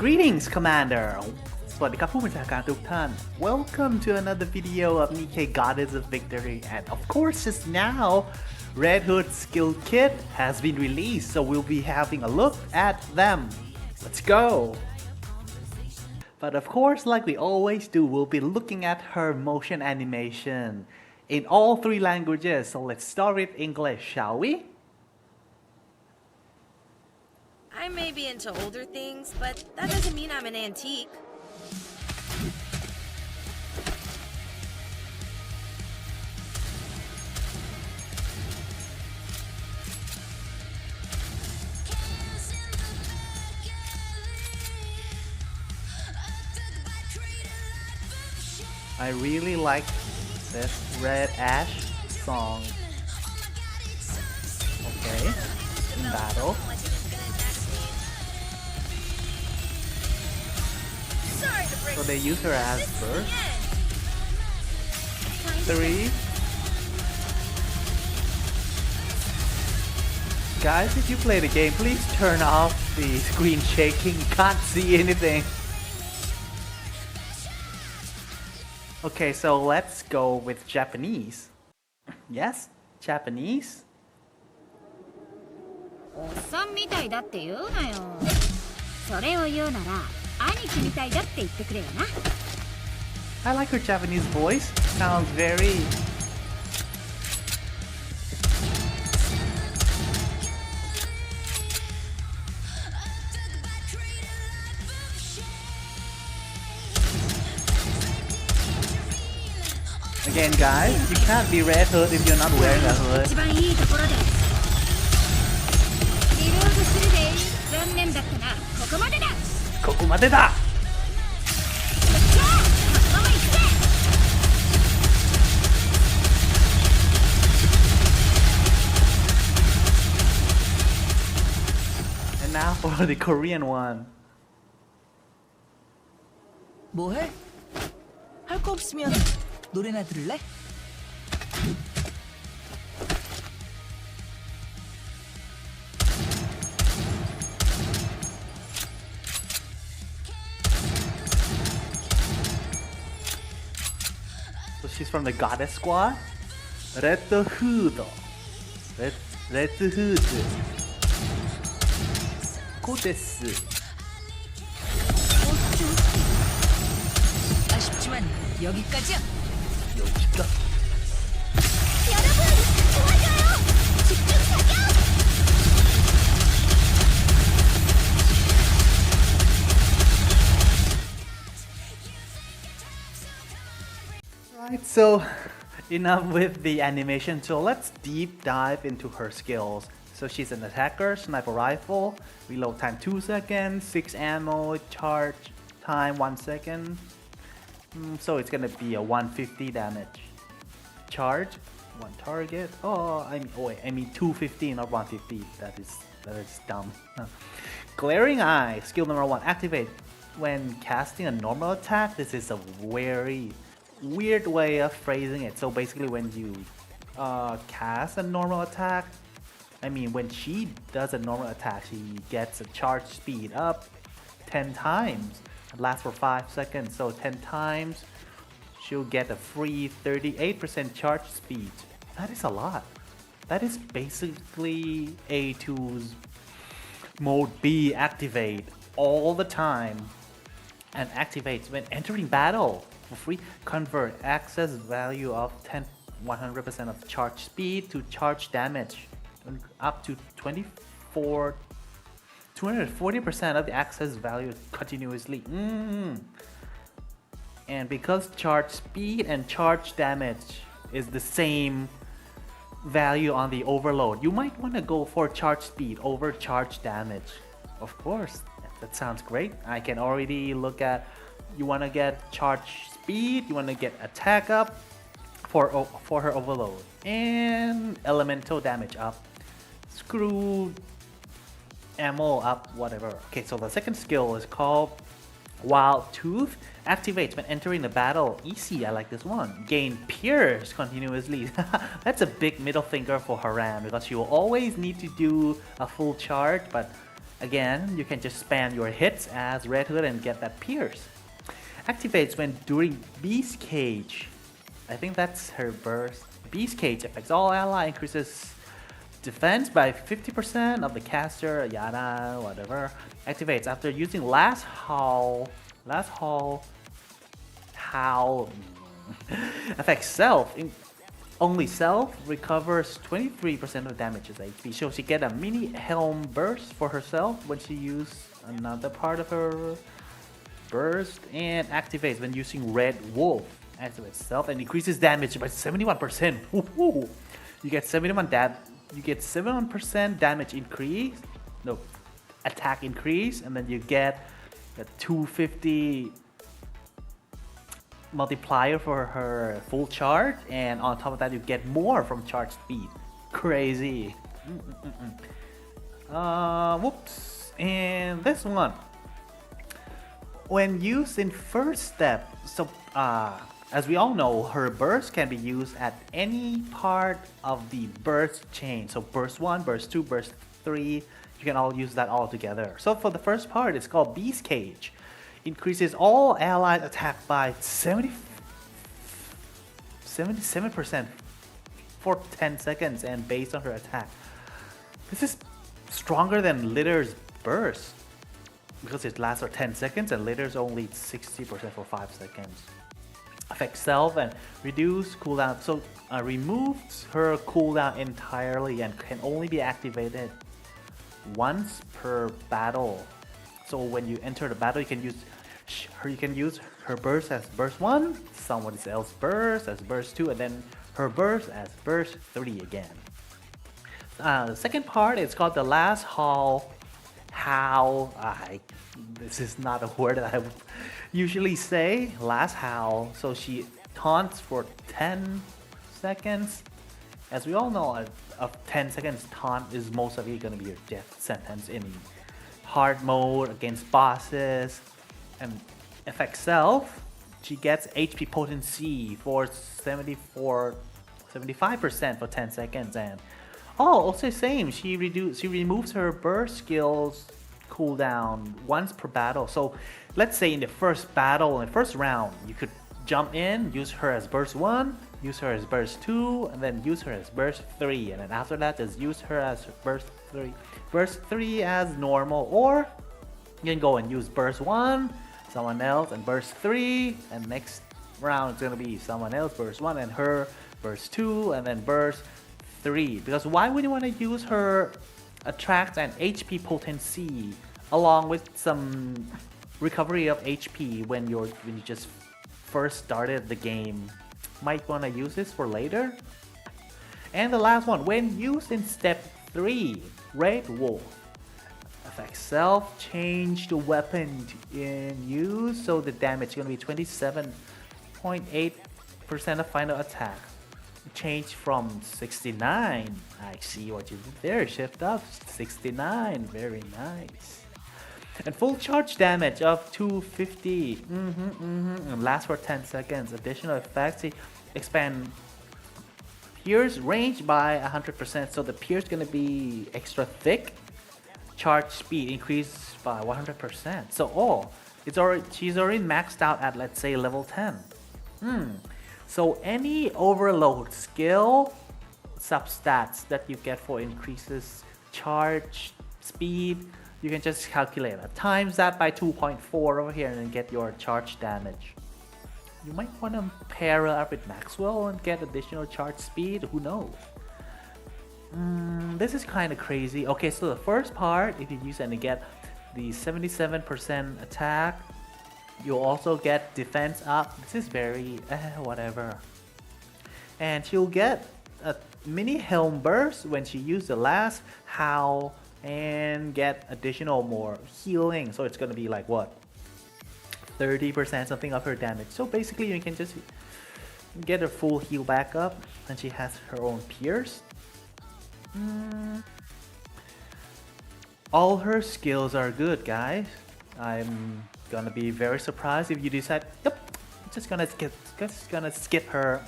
Greetings, Commander! สวัสดีครับผู้บัญชาการทุกท่าน Welcome to another video of Nikke Goddess of Victory, and of course just now Red Hood skill kit has been released, so we'll be having a look at them. Let's go! But of course, like we always do, we'll be looking at her motion animation in all three languages, so let's start with English, shall we? I may be into older things, but that doesn't mean I'm an antique. I really like this Red Ash song. Okay, in battle. So they use her as first. 3. Guys, if you play the game, please turn off the screen shaking. Can't see anything. Okay, so let's go with Japanese. Yes, Japanese. おっさんみたいだって言うなよ。それを言うなら兄貴みたいだって言ってくれよな。I like her Japanese voice. Sounds very... Again, guys, you can't be Red Hood if you're not wearing a hood. 一番いいところで。リロードするで。残念だったな。ここまでだ。ここまでだ。And now for the Korean one. 뭐해? 할 거 없으면 노래나 들을래? So she's from the Goddess Squad. Red Hood. Red Hood. 고데스. 아쉽지만 여기까지야. 여기가. 여러분, 도와줘요. 집중 사격. Right, so enough with the animation, so let's deep dive into her skills. So she's an attacker, sniper rifle, reload time 2 seconds, 6 ammo, charge time 1 second. So it's gonna be a 150 damage. Charge, 1 target. Oh, I mean 250, not 150. That is dumb. Glaring Eye, skill number 1, activate. When casting a normal attack, this is a very weird way of phrasing it. So basically when you cast a normal attack, I mean when she does a normal attack, she gets a charge speed up 10 times. It lasts for 5 seconds, so 10 times she'll get a free 38% charge speed. That is a lot. That is basically A2's mode B activate all the time and activates when entering battle. For free, convert excess value of 100% of charge speed to charge damage, up to 240% of the excess value continuously. And because charge speed and charge damage is the same value on the overload, you might want to go for charge speed over charge damage. Of course, that sounds great. I can already look at, you want to get charge speed, you want to get attack up for her overload, and elemental damage up, screw ammo up, whatever. Okay, so the second skill is called Wild Tooth. Activates when entering the battle. Easy, I like this one. Gain Pierce continuously. That's a big middle finger for Haran because she will always need to do a full charge, but Again, you can just spam your hits as Red Hood and get that pierce. Activates when during Beast Cage. I think that's her burst. Beast Cage affects all ally, increases defense by 50% of the caster, yada, whatever. Activates after using Last Howl. Affects self. Only self recovers 23% of damages HP. So she get a mini helm burst for herself when she uses another part of her burst, and activates when using Red Wolf. Activates self and increases damage by 71%. Woohoo! You get 71% damage increase. No, attack increase, and then you get a 250 multiplier for her full charge, and on top of that you get more from charge speed. Crazy. Whoops. And this one, when used in first step, so as we all know, her burst can be used at any part of the burst chain. So burst 1, burst 2, burst 3, you can all use that all together. So for the first part, it's called Beast Cage. Increases all allied attack by 77% for 10 seconds and based on her attack. This is stronger than Litter's burst because it lasts for 10 seconds and Litter's only 60% for 5 seconds. Affects self and reduce cooldown. So removes her cooldown entirely and can only be activated once per battle. So when you enter the battle, you can use her burst as burst 1, someone else's burst as burst 2, and then her burst as burst 3 again. The second part is called the Last Howl. This is not a word that I would usually say. Last Howl. So she taunts for 10 seconds. As we all know, a 10 seconds taunt is most of it going to be your death sentence in hard mode against bosses. And affects self, she gets HP potency for 75% for 10 seconds, and also same, she removes her burst skills cooldown once per battle. So let's say in the first battle, in the first round, you could jump in, use her as burst 1, use her as burst 2, and then use her as burst 3, and then after that just use her as burst 3 as normal, or you can go and use burst 1, someone else, and burst 3, and next round it's gonna be someone else burst 1 and her burst 2, and then burst 3. Because why would you want to use her attract and HP potency along with some recovery of HP when you just first started the game? Might want to use this for later. And the last one, when used in step 3, Red Wolf. Affects self, change the weapon in use, so the damage is going to be 27.8% of final attack. Change from 69. I see what you did there. Shift up 69. Very nice. And full charge damage of 250. And lasts for 10 seconds. Additional effects, expand pierce range by 100%. So the pierce is going to be extra thick. Charge speed increased by 100%. So she's already maxed out at, let's say, level 10. So any overload skill substats that you get for increases charge speed, you can just calculate it. Times that by 2.4 over here and then get your charge damage. You might want to pair up with Maxwell and get additional charge speed, who knows. This is kind of crazy. Okay, so the first part, if you use and you get the 77% attack, you'll also get defense up. This is very whatever. And she'll get a mini helm burst when she uses the Last Howl and get additional more healing. So it's gonna be like what, 30% something of her damage. So basically you can just get her full heal back up, and she has her own pierce. All her skills are good, guys. I'm gonna be very surprised if you decide, yep, just gonna skip her.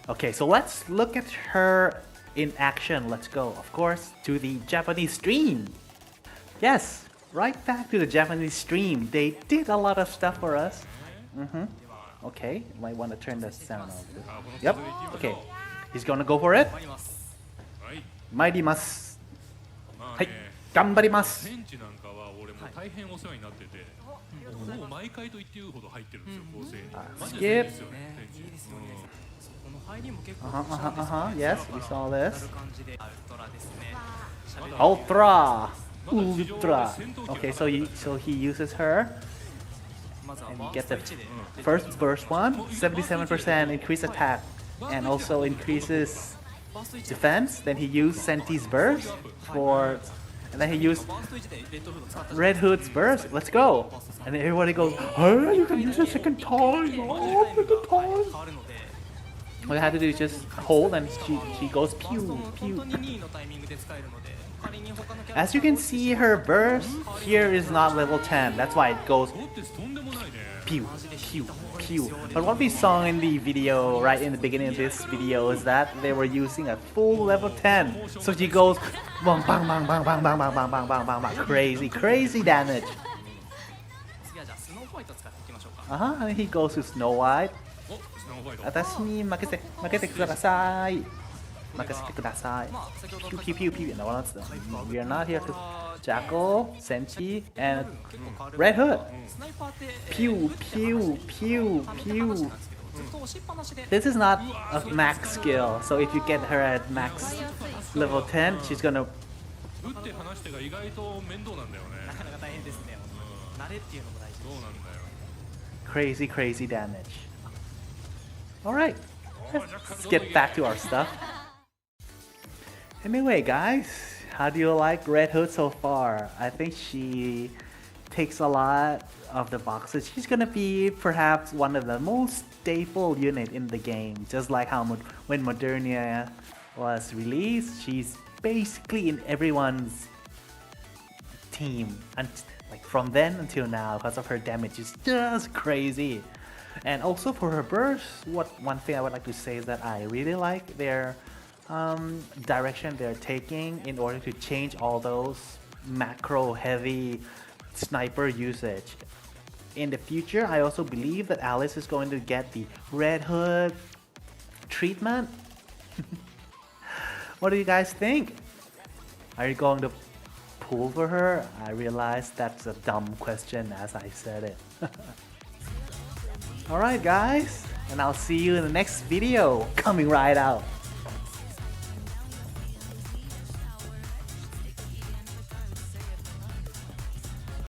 Okay, so let's look at her in action. Let's go, of course, to the Japanese stream. Yes, right back to the Japanese stream. They did a lot of stuff for us. Okay, might want to turn the sound off. Yep, okay. He's gonna go for it. Mairimasu. Hai, ganbarimasu. ベンチなんかは俺も大変お世話になってて、もう毎回と言っていいほど入ってるんですよ、構成に。マジでいいですよね、ベンチ。Yes, we saw this. Ultra. Ultra. Okay, so he uses her. And you get the first burst one, 77% increased attack, and also increases defense. Then he used Senti's burst for, and then he used Red Hood's burst. Let's go! And then everybody goes, "Hey, you can use a second time! Oh, second time!" All you have to do is just hold, and she goes pew pew. As you can see, her burst here is not level 10. That's why it goes pew, pew, pew. But what we saw in the video, right in the beginning of this video, is that they were using a full level 10. So she goes bang, bang, bang, bang, bang, bang, bang, bang, bang, bang, bang, bang. Crazy, crazy damage. And he goes to Snow White. 私に負けてください。任せてください。Pew pew pew pew. No, that's the. We are not here to Jackal, Senti, and Red Hood. Pew pew pew pew. This is not a max skill, so if you get her at max level 10, she's gonna. 打って離してが意外と面倒なんだよね。なかなか大変ですね。慣れっていうのも大事。そうなんだよ。Crazy, crazy damage. Alright, let's get back to our stuff. Anyway, guys, how do you like Red Hood so far? I think she takes a lot of the boxes. She's gonna be perhaps one of the most staple unit in the game. Just like how when Modernia was released, she's basically in everyone's team. And like from then until now, because of her damage is just crazy. And also for her burst, one thing I would like to say is that I really like their direction they're taking in order to change all those macro heavy sniper usage. In the future, I also believe that Alice is going to get the Red Hood treatment. What do you guys think? Are you going to pull for her? I realize that's a dumb question as I said it. Alright guys, and I'll see you in the next video coming right out.